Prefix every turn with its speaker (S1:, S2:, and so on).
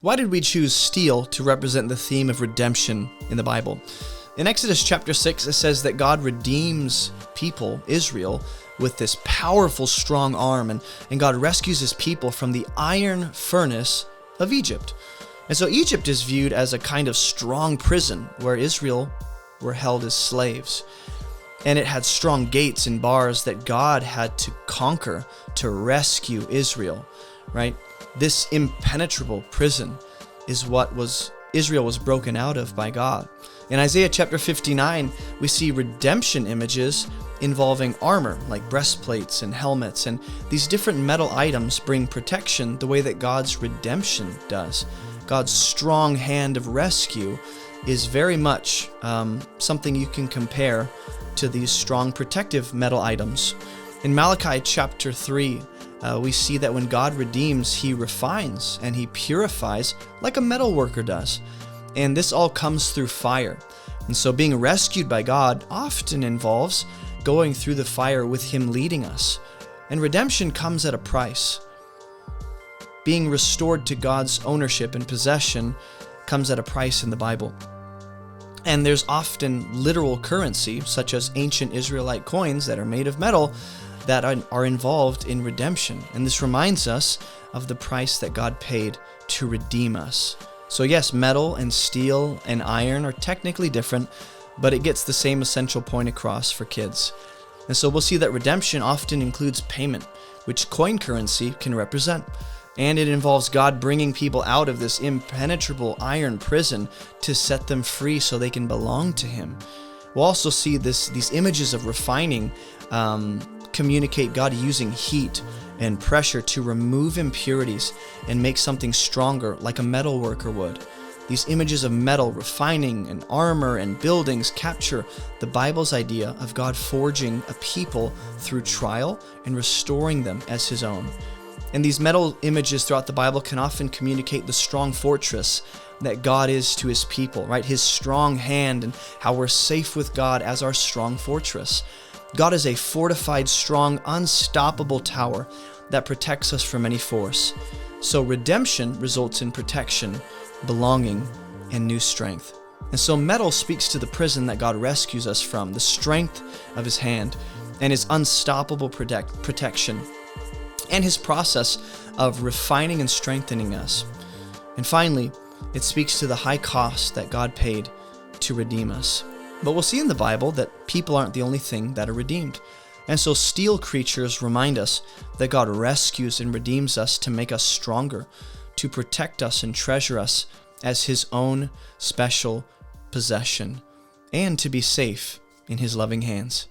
S1: Why did we choose steel to represent the theme of redemption in the Bible? In Exodus chapter 6, it says that God redeems people, Israel, with this powerful, strong arm, and God rescues his people from the iron furnace of Egypt. And so Egypt is viewed as a kind of strong prison where Israel were held as slaves. And it had strong gates and bars that God had to conquer to rescue Israel, right? This impenetrable prison is what Israel was broken out of by God. In Isaiah chapter 59, we see redemption images involving armor, like breastplates and helmets, and these different metal items bring protection the way that God's redemption does. God's strong hand of rescue is very much something you can compare to these strong protective metal items. In Malachi chapter 3, we see that when God redeems, he refines and he purifies like a metal worker does. And this all comes through fire. And so being rescued by God often involves going through the fire with him leading us. And redemption comes at a price. Being restored to God's ownership and possession comes at a price in the Bible. And there's often literal currency, such as ancient Israelite coins that are made of metal, that are involved in redemption. And this reminds us of the price that God paid to redeem us. So yes, metal and steel and iron are technically different, but it gets the same essential point across for kids. And so we'll see that redemption often includes payment, which coin currency can represent. And it involves God bringing people out of this impenetrable iron prison to set them free so they can belong to him. We'll also see these images of refining communicate God using heat and pressure to remove impurities and make something stronger like a metal worker would. These images of metal, refining, and armor and buildings capture the Bible's idea of God forging a people through trial and restoring them as his own. And these metal images throughout the Bible can often communicate the strong fortress that God is to his people, right? His strong hand and how we're safe with God as our strong fortress. God is a fortified, strong, unstoppable tower that protects us from any force. So redemption results in protection, belonging, and new strength. And so metal speaks to the prison that God rescues us from, the strength of his hand, and his unstoppable protection, and his process of refining and strengthening us. And finally, it speaks to the high cost that God paid to redeem us. But we'll see in the Bible that people aren't the only thing that are redeemed. And so steel creatures remind us that God rescues and redeems us to make us stronger, to protect us and treasure us as his own special possession, and to be safe in his loving hands.